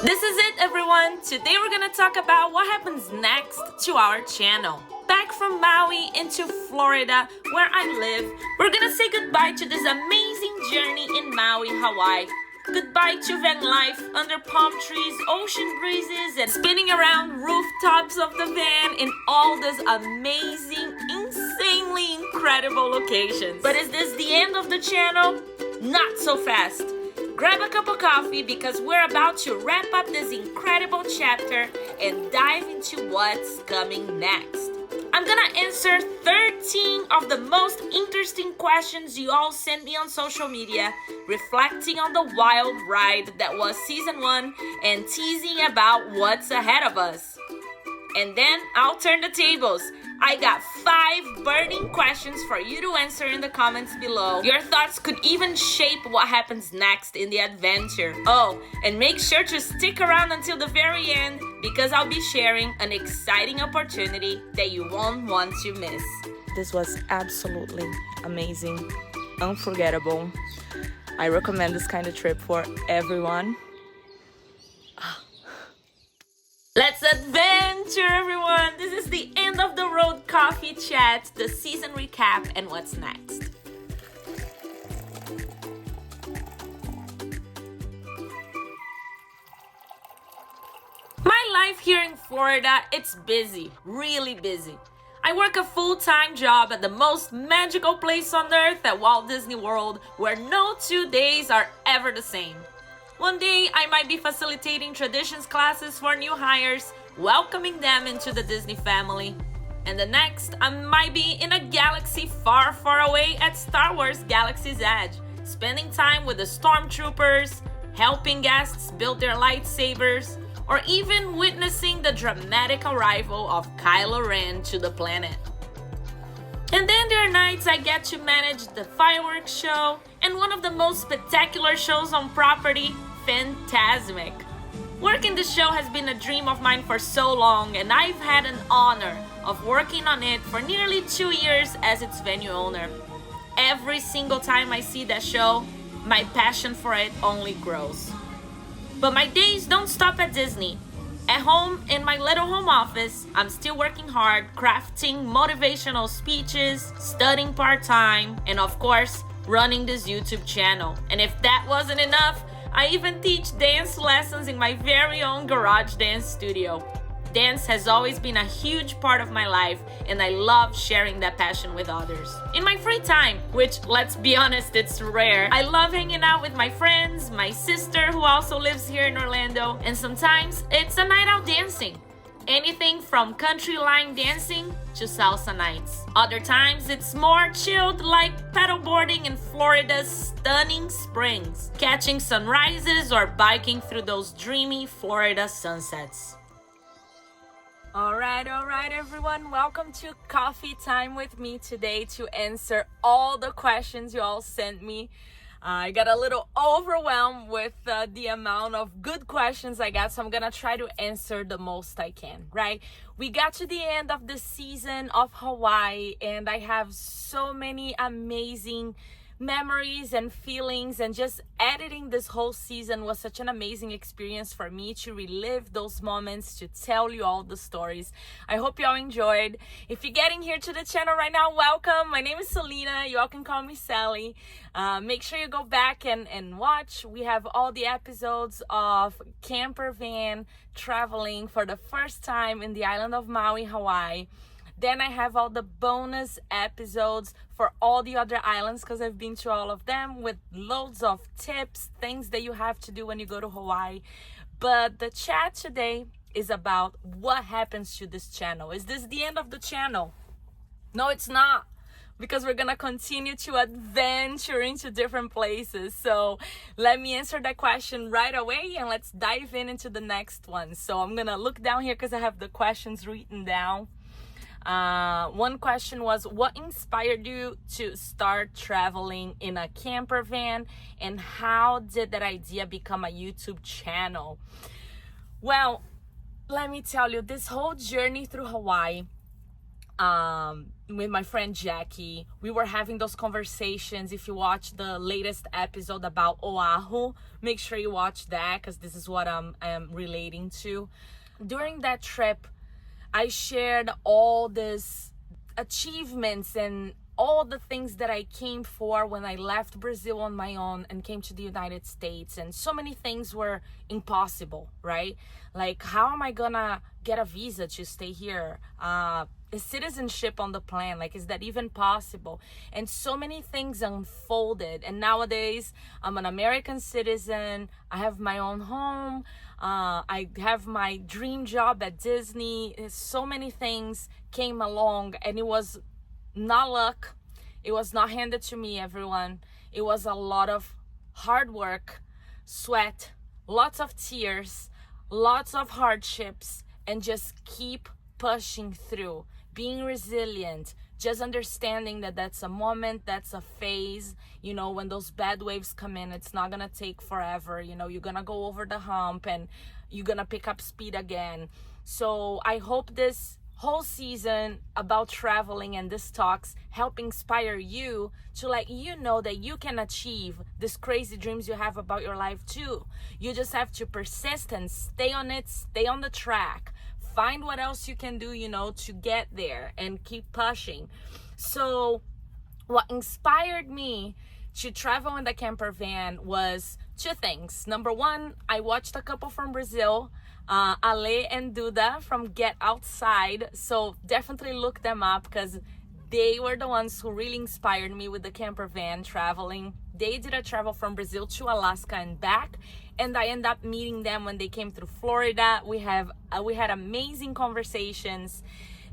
This is it, everyone. Today we're gonna talk about what happens next to our channel. Back from Maui into Florida, where I live, we're gonna say goodbye to this amazing journey in Maui, Hawaii. Goodbye to van life under palm trees, ocean breezes, and spinning around rooftops of the van in all those amazing, insanely incredible locations. But is this the end of the channel? Not so fast. Grab a cup of coffee because we're about to wrap up this incredible chapter and dive into what's coming next. I'm gonna answer 13 of the most interesting questions you all sent me on social media, reflecting on the wild ride that was season 1 and teasing about what's ahead of us. And then I'll turn the tables. I got 5 burning questions for you to answer in the comments below. Your thoughts could even shape what happens next in the adventure. Oh, and make sure to stick around until the very end because I'll be sharing an exciting opportunity that you won't want to miss. This was absolutely amazing, unforgettable. I recommend this kind of trip for everyone. Let's adventure, everyone! This is the end of the road coffee chat, the season recap, and what's next. My life here in Florida, it's busy, really busy. I work a full-time job at the most magical place on earth at Walt Disney World, where no 2 days are ever the same. One day, I might be facilitating traditions classes for new hires, welcoming them into the Disney family. And the next, I might be in a galaxy far, far away at Star Wars Galaxy's Edge, spending time with the stormtroopers, helping guests build their lightsabers, or even witnessing the dramatic arrival of Kylo Ren to the planet. And then there are nights I get to manage the fireworks show and one of the most spectacular shows on property, Fantasmic. Working the show has been a dream of mine for so long, and I've had an honor of working on it for nearly 2 years as its venue owner. Every single time I see that show, my passion for it only grows. But my days don't stop at Disney. At home, in my little home office, I'm still working hard, crafting motivational speeches, studying part-time, and of course, running this YouTube channel. And if that wasn't enough, I even teach dance lessons in my very own garage dance studio. Dance has always been a huge part of my life, and I love sharing that passion with others. In my free time, which, let's be honest, it's rare, I love hanging out with my friends, my sister who also lives here in Orlando, and sometimes it's a night out dancing. Anything from country line dancing to salsa nights. Other times it's more chilled, like paddleboarding in Florida's stunning springs, catching sunrises or biking through those dreamy Florida sunsets. All right, everyone. Welcome to Coffee Time with me today to answer all the questions you all sent me. I got a little overwhelmed with the amount of good questions I got, so I'm gonna try to answer the most I can, right? We got to the end of the season of Hawaii, and I have so many amazing memories and feelings, and just editing this whole season was such an amazing experience for me to relive those moments, to tell you all the stories. I hope you all enjoyed. If you're getting here to the channel right now, welcome. My name is Selena. You all can call me Sally. Make sure you go back and watch. We have all the episodes of camper van traveling for the first time in the island of Maui, Hawaii. Then I have all the bonus episodes for all the other islands because I've been to all of them with loads of tips, things that you have to do when you go to Hawaii. But the chat today is about what happens to this channel. Is this the end of the channel? No, it's not, because we're gonna continue to adventure into different places. So let me answer that question right away and let's dive into the next one. So I'm gonna look down here because I have the questions written down. One question was, what inspired you to start traveling in a camper van, and how did that idea become a YouTube channel? Well, let me tell you, this whole journey through Hawaii with my friend Jackie. We were having those conversations. If you watch the latest episode about Oahu, make sure you watch that, because this is what I'm relating to. During that trip, I shared all these achievements and all the things that I came for when I left Brazil on my own and came to the United States. And so many things were impossible, right? Like, how am I gonna get a visa to stay here? Is citizenship on the plan? Like, is that even possible? And so many things unfolded. And nowadays, I'm an American citizen. I have my own home. I have my dream job at Disney. So many things came along, and it was not luck. It was not handed to me, everyone. It was a lot of hard work, sweat, lots of tears, lots of hardships, and just keep pushing through, being resilient, just understanding that that's a moment, that's a phase. You know, when those bad waves come in, it's not gonna take forever. You know, you're gonna go over the hump and you're gonna pick up speed again. So I hope this whole season about traveling and this talks help inspire you to let you know that you can achieve these crazy dreams you have about your life too. You just have to persist and stay on it, stay on the track, find what else you can do, you know, to get there and keep pushing. So what inspired me to travel in the camper van was two things. Number one, I watched a couple from Brazil, Ale and Duda from Get Outside. So definitely look them up, because they were the ones who really inspired me with the camper van traveling. They did a travel from Brazil to Alaska and back, and I ended up meeting them when they came through Florida. We had amazing conversations.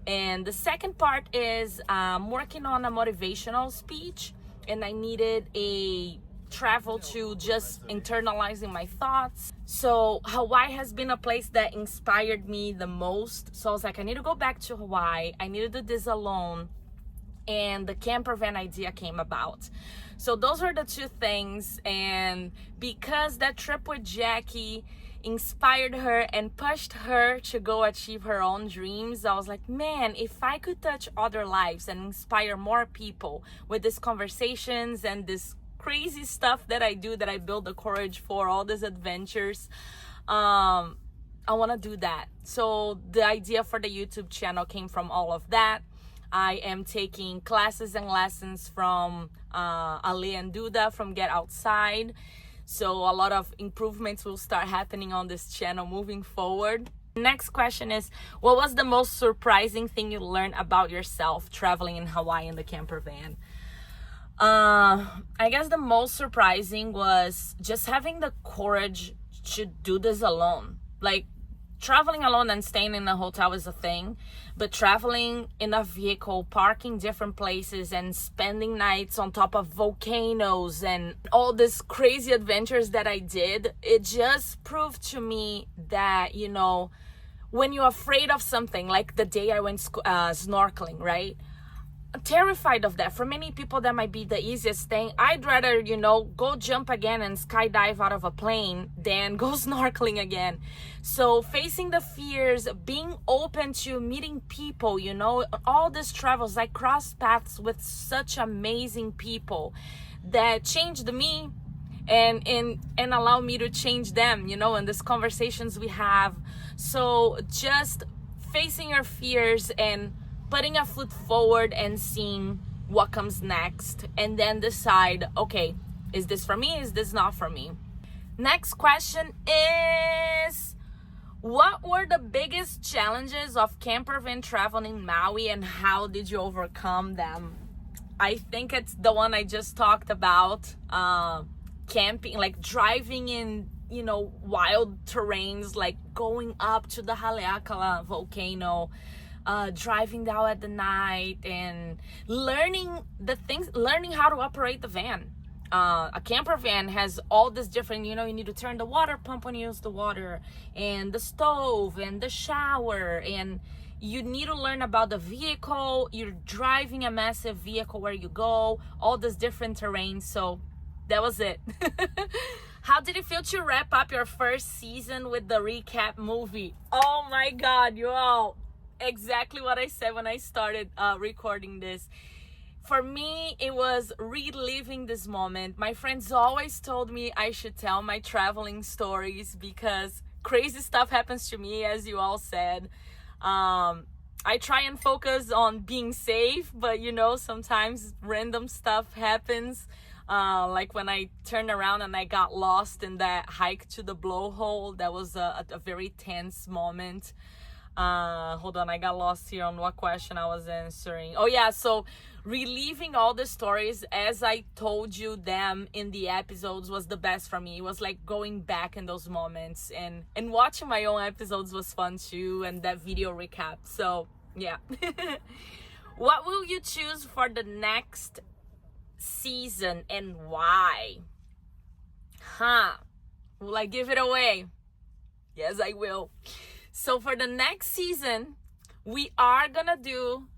And the second part is working on a motivational speech, and I needed a travel to just internalizing my thoughts. So Hawaii has been a place that inspired me the most. So I was like, I need to go back to Hawaii. I need to do this alone. And the camper van idea came about. So those are the two things. And because that trip with Jackie inspired her and pushed her to go achieve her own dreams, I was like, man, if I could touch other lives and inspire more people with these conversations and this crazy stuff that I do, that I build the courage for, all these adventures, I want to do that. So the idea for the YouTube channel came from all of that. I am taking classes and lessons from Ale and Duda from Get Outside. So a lot of improvements will start happening on this channel moving forward. Next question is, what was the most surprising thing you learned about yourself traveling in Hawaii in the camper van? I guess the most surprising was just having the courage to do this alone. Like, traveling alone and staying in a hotel is a thing, but traveling in a vehicle, parking different places and spending nights on top of volcanoes and all these crazy adventures that I did, it just proved to me that, you know, when you're afraid of something, like the day I went snorkeling, right? I'm terrified of that. For many people, that might be the easiest thing. I'd rather, you know, go jump again and skydive out of a plane than go snorkeling again. So facing the fears, being open to meeting people, you know, all these travels, I crossed paths with such amazing people that changed me and allow me to change them, you know, in these conversations we have. So just facing your fears and putting a foot forward and seeing what comes next, and then decide, okay, is this for me? Is this not for me? Next question is, what were the biggest challenges of camper van travel in Maui and how did you overcome them? I think it's the one I just talked about, camping, like driving in, you know, wild terrains, like going up to the Haleakala volcano, driving down at the night and learning how to operate the van. A camper van has all this different, you know, you need to turn the water pump when you use the water, and the stove and the shower, and you need to learn about the vehicle. You're driving a massive vehicle where you go, all this different terrain. So that was it. How did it feel to wrap up your first season with the recap movie? Oh my God, you all. exactly what I said when I started recording this. For me, it was reliving this moment. My friends always told me I should tell my traveling stories because crazy stuff happens to me, as you all said. I try and focus on being safe, but sometimes random stuff happens. Like when I turned around and I got lost in that hike to the blowhole. That was a very tense moment. Hold on, I got lost here on what question I was answering. Oh yeah, so reliving all the stories as I told you them in the episodes was the best for me. It was like going back in those moments, and watching my own episodes was fun too, and that video recap. So yeah. What will you choose for the next season and why? Will I give it away? Yes, I will. So for the next season, we are gonna do,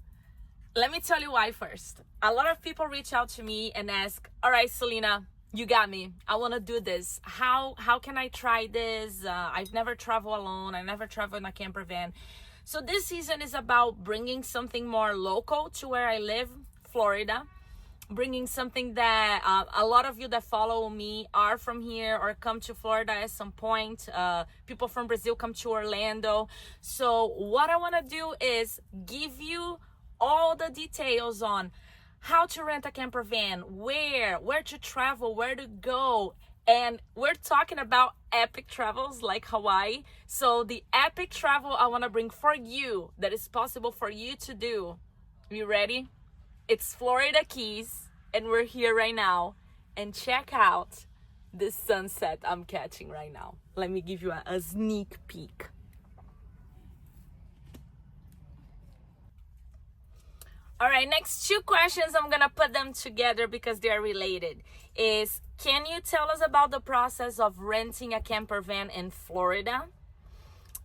let me tell you why first. A lot of people reach out to me and ask, all right, Selena, you got me. I wanna do this. How can I try this? I've never traveled alone. I never traveled in a camper van. So this season is about bringing something more local to where I live, Florida. Bringing something that a lot of you that follow me are from here or come to Florida at some point. People from Brazil come to Orlando. So what I want to do is give you all the details on how to rent a camper van, where to travel, where to go. And we're talking about epic travels like Hawaii. So the epic travel I want to bring for you that is possible for you to do. You ready? It's Florida Keys, and we're here right now. And check out this sunset I'm catching right now. Let me give you a sneak peek. All right, next two questions, I'm gonna put them together because they're related. Can you tell us about the process of renting a camper van in Florida?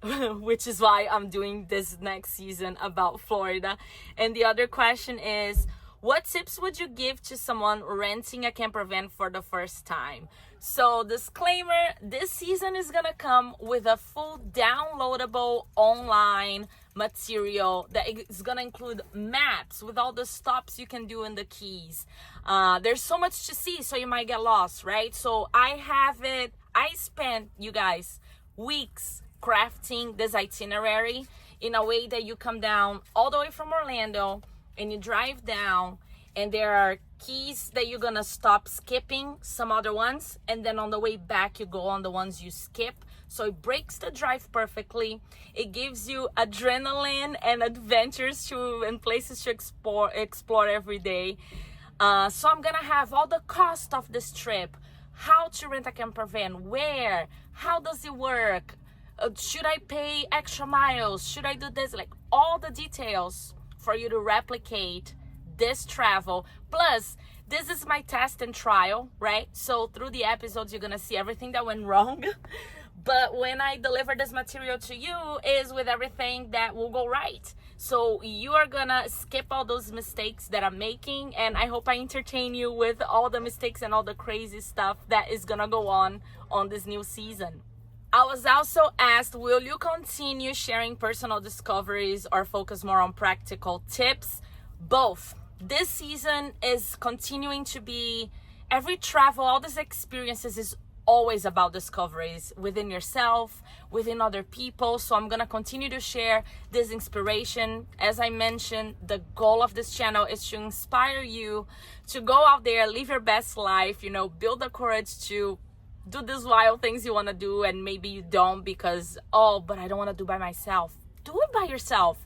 Which is why I'm doing this next season about Florida. And the other question is, what tips would you give to someone renting a camper van for the first time? So disclaimer, this season is gonna come with a full downloadable online material that is gonna include maps with all the stops you can do in the Keys. There's so much to see, so you might get lost, right? So I spent, you guys, weeks crafting this itinerary in a way that you come down all the way from Orlando and you drive down, and there are keys that you're gonna stop skipping some other ones, and then on the way back you go on the ones you skip. So it breaks the drive perfectly. It gives you adrenaline and adventures and places to explore every day. So I'm gonna have all the cost of this trip, how to rent a camper van, where, how does it work, should I pay extra miles, should I do this, like all the details for you to replicate this travel. Plus, this is my test and trial, right? So through the episodes, you're gonna see everything that went wrong. But when I deliver this material to you is with everything that will go right. So you are gonna skip all those mistakes that I'm making, and I hope I entertain you with all the mistakes and all the crazy stuff that is gonna go on this new season. I was also asked, will you continue sharing personal discoveries or focus more on practical tips? Both. This season is continuing to be, every travel, all these experiences is always about discoveries within yourself, within other people. So I'm gonna continue to share this inspiration. As I mentioned, the goal of this channel is to inspire you to go out there, live your best life, build the courage to do these wild things you want to do, and maybe you don't because, but I don't want to do by myself. Do it by yourself.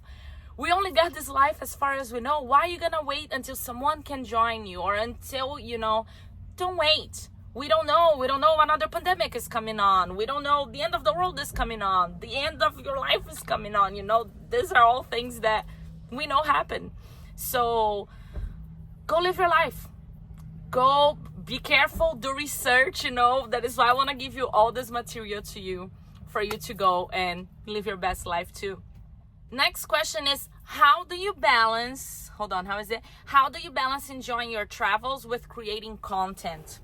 We only got this life as far as we know. Why are you gonna wait until someone can join you, or until, don't wait. We don't know another pandemic is coming on. We don't know the end of the world is coming on. The end of your life is coming on. These are all things that we know happen. So go live your life. Go be careful, do research, that is why I want to give you all this material to you for you to go and live your best life too. Next question is, how do you balance enjoying your travels with creating content?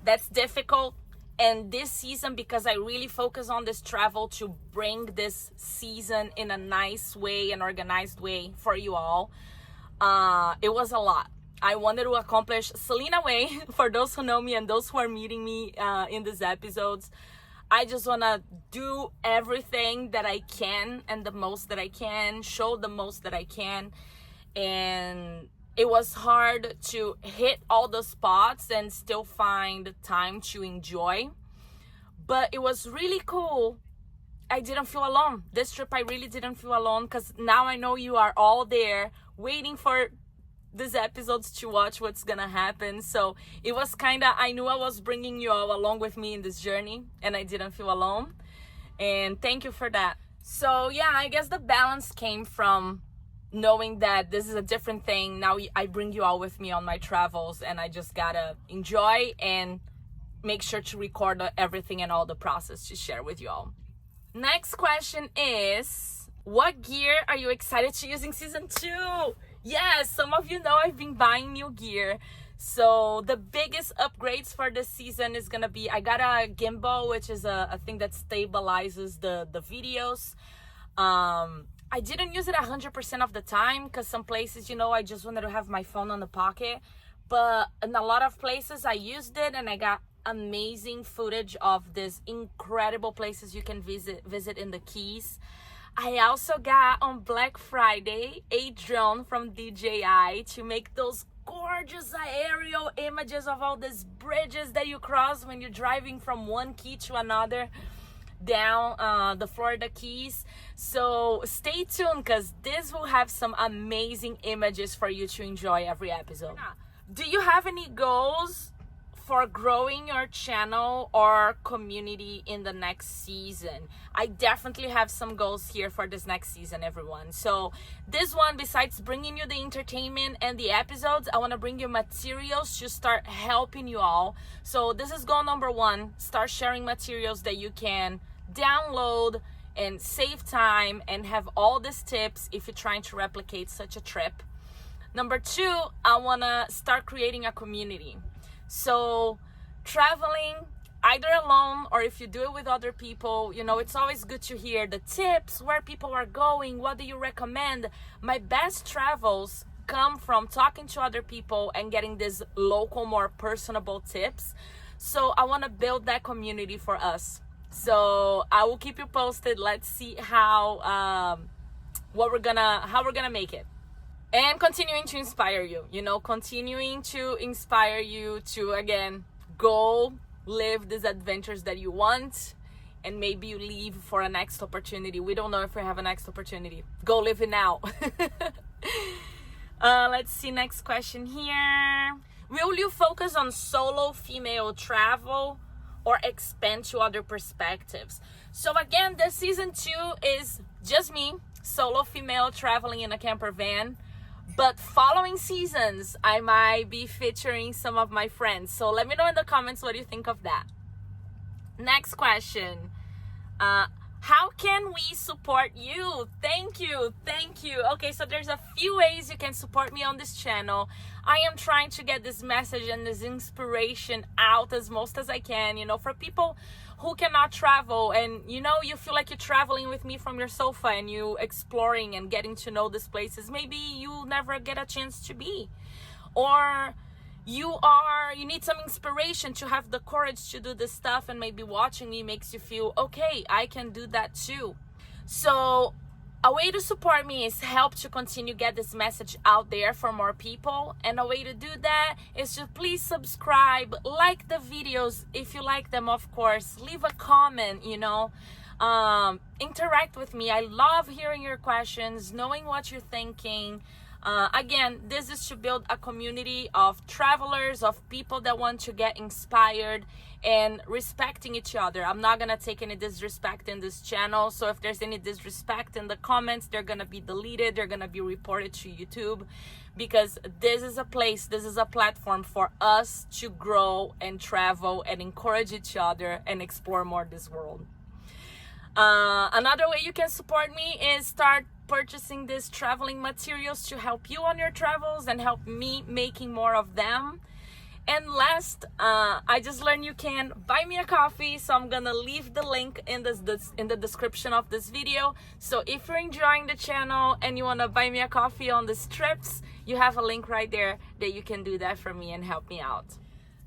That's difficult. And this season, because I really focus on this travel to bring this season in a nice way, an organized way for you all, it was a lot. I wanted to accomplish Selena way for those who know me and those who are meeting me in these episodes. I just want to do everything that I can and the most that I can, show the most that I can. And it was hard to hit all the spots and still find time to enjoy. But it was really cool. I didn't feel alone. This trip, I really didn't feel alone, because now I know you are all there waiting for these episodes to watch what's gonna happen. So it was kind of, I knew I was bringing you all along with me in this journey, and I didn't feel alone. And thank you for that. So yeah, I guess the balance came from knowing that this is a different thing. Now I bring you all with me on my travels, and I just gotta enjoy and make sure to record everything and all the process to share with you all. Next question is, what gear are you excited to use in season 2? Yes, some of you know I've been buying new gear. So the biggest upgrades for this season is gonna be, I got a gimbal, which is a thing that stabilizes the videos. I didn't use it 100% of the time, because some places, I just wanted to have my phone on the pocket. But in a lot of places I used it, and I got amazing footage of these incredible places you can visit in the Keys. I also got on Black Friday a drone from DJI to make those gorgeous aerial images of all these bridges that you cross when you're driving from one key to another down the Florida Keys. So stay tuned, because this will have some amazing images for you to enjoy every episode. Do you have any goals for growing your channel or community in the next season? I definitely have some goals here for this next season, everyone. So this one, besides bringing you the entertainment and the episodes, I want to bring you materials to start helping you all. So this is goal number 1, start sharing materials that you can download and save time and have all these tips if you're trying to replicate such a trip. Number 2, I want to start creating a community. So traveling either alone, or if you do it with other people, it's always good to hear the tips, where people are going, what do you recommend. My best travels come from talking to other people and getting these local, more personable tips. So I want to build that community for us. So I will keep you posted. Let's see how we're gonna make it. And continuing to inspire you, continuing to inspire you to, again, go live these adventures that you want, and maybe you leave for a next opportunity. We don't know if we have a next opportunity. Go live it now. Let's see, next question here. Will you focus on solo female travel or expand to other perspectives? So again, this season 2 is just me, solo female traveling in a camper van. But following seasons, I might be featuring some of my friends. So let me know in the comments what you think of that. Next question. How can we support you? Thank you. Okay, so there's a few ways you can support me on this channel. I am trying to get this message and this inspiration out as most as I can, for people who cannot travel, and you feel like you're traveling with me from your sofa and you exploring and getting to know these places. Maybe you'll never get a chance to be, or you need some inspiration to have the courage to do this stuff, and maybe watching me makes you feel, okay, I can do that too. So a way to support me is help to continue get this message out there for more people. And a way to do that is to please subscribe, like the videos if you like them, of course. Leave a comment, interact with me. I love hearing your questions, knowing what you're thinking. Again, this is to build a community of travelers, of people that want to get inspired and respecting each other. I'm not gonna take any disrespect in this channel, so if there's any disrespect in the comments, they're gonna be deleted, they're gonna be reported to YouTube, because this is a place, this is a platform for us to grow and travel and encourage each other and explore more this world. Another way you can support me is start purchasing these traveling materials to help you on your travels and help me making more of them. And last, I just learned you can buy me a coffee, so I'm gonna leave the link in in the description of this video. So if you're enjoying the channel and you wanna buy me a coffee on these trips, you have a link right there that you can do that for me and help me out.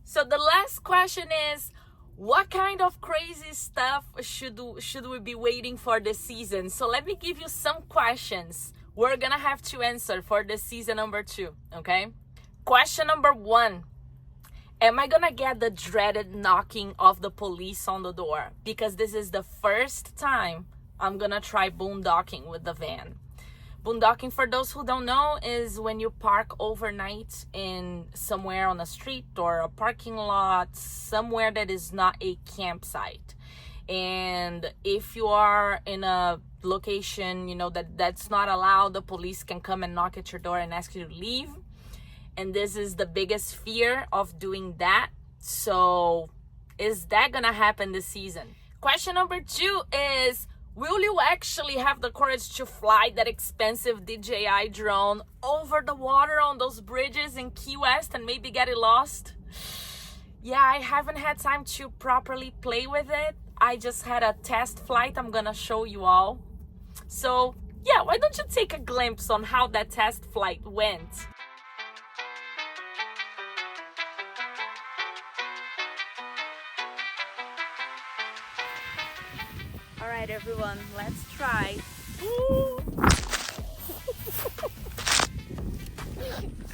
So the last question is, what kind of crazy stuff should we be waiting for this season? So let me give you some questions we're gonna have to answer for this season number 2, okay? Question number 1. Am I gonna get the dreaded knocking of the police on the door? Because this is the first time I'm gonna try boondocking with the van. Boondocking, for those who don't know, is when you park overnight in somewhere on a street or a parking lot, somewhere that is not a campsite. And if you are in a location, that's not allowed, the police can come and knock at your door and ask you to leave. And this is the biggest fear of doing that. So is that gonna happen this season? Question number 2 is, will you actually have the courage to fly that expensive DJI drone over the water on those bridges in Key West and maybe get it lost? Yeah, I haven't had time to properly play with it. I just had a test flight I'm gonna show you all. So yeah, why don't you take a glimpse on how that test flight went? All right, everyone, let's try.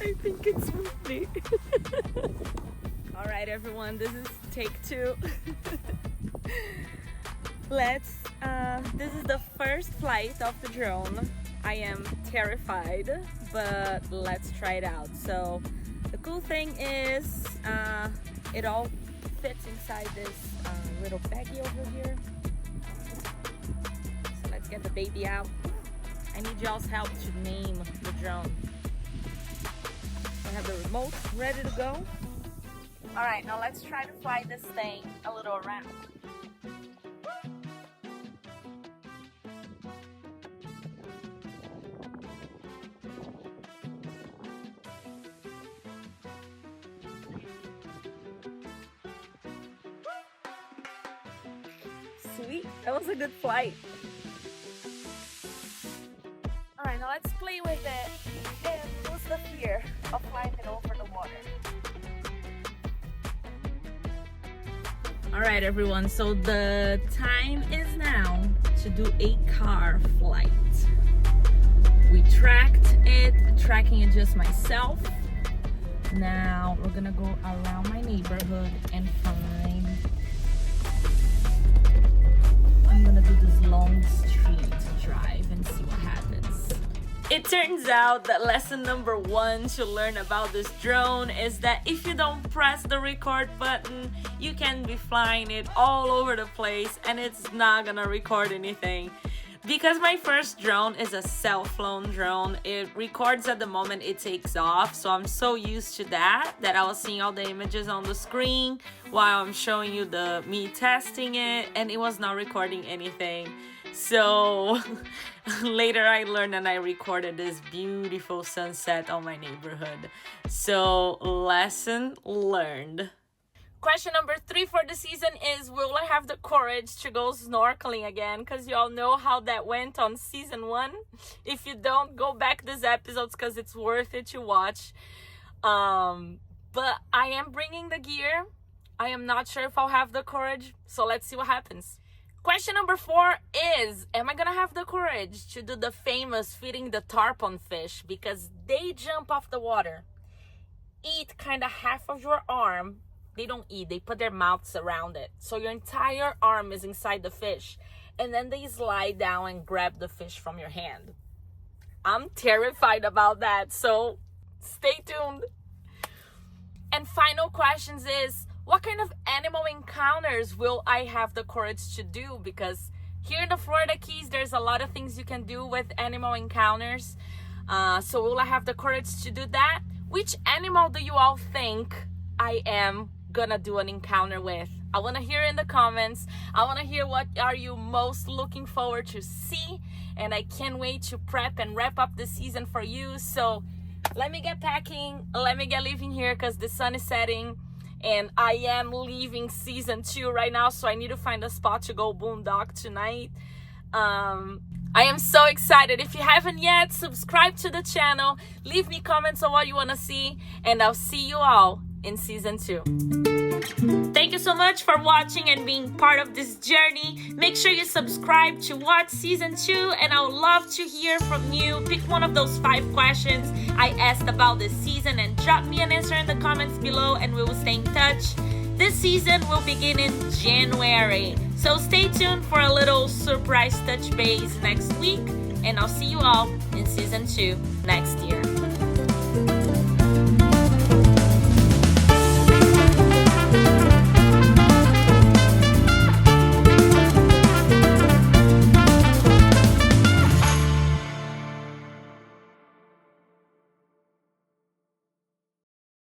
I think it's me. All right, everyone, this is take 2. This is the first flight of the drone. I am terrified, but let's try it out. So the cool thing is it all fits inside this little baggie over here. So let's get the baby out. I need y'all's help to name the drone. I have the remote ready to go. All right, now let's try to fly this thing a little around. Sweet, that was a good flight. All right, now let's play with it and lose the fear of flying it over the water. All right, everyone, so the time is now to do a car flight. We tracked it, tracking it just myself. Now we're gonna go around my neighborhood and find, I'm gonna do this long street drive and see what happens. It turns out that lesson number 1 to learn about this drone is that if you don't press the record button, you can be flying it all over the place and it's not gonna record anything. Because my first drone is a self-flown drone, it records at the moment it takes off. So I'm so used to that I was seeing all the images on the screen while I'm showing you me testing it, and it was not recording anything. So later I learned and I recorded this beautiful sunset on my neighborhood. So lesson learned. Question number 3 for the season is, will I have the courage to go snorkeling again? Because you all know how that went on season 1. If you don't, go back these episodes because it's worth it to watch. But I am bringing the gear. I am not sure if I'll have the courage, so let's see what happens. Question number 4 is, am I gonna have the courage to do the famous feeding the tarpon fish? Because they jump off the water, eat kind of half of your arm. They don't eat, they put their mouths around it. So your entire arm is inside the fish. And then they slide down and grab the fish from your hand. I'm terrified about that, so stay tuned. And final questions is, what kind of animal encounters will I have the courage to do? Because here in the Florida Keys, there's a lot of things you can do with animal encounters. So will I have the courage to do that? Which animal do you all think I am gonna do an encounter with? I want to hear in the comments. I want to hear what are you most looking forward to see, and I can't wait to prep and wrap up the season for you. So let me get packing, let me get leaving here because the sun is setting and I am leaving season 2 right now, so I need to find a spot to go boondock tonight. I am so excited. If you haven't yet, subscribe to the channel, leave me comments on what you want to see, and I'll see you all in season 2. Thank you so much for watching and being part of this journey. Make sure you subscribe to watch season 2, and I would love to hear from you. Pick one of those 5 questions I asked about this season and drop me an answer in the comments below, and we will stay in touch. This season will begin in January, so stay tuned for a little surprise touch base next week, and I'll see you all in season 2 next year.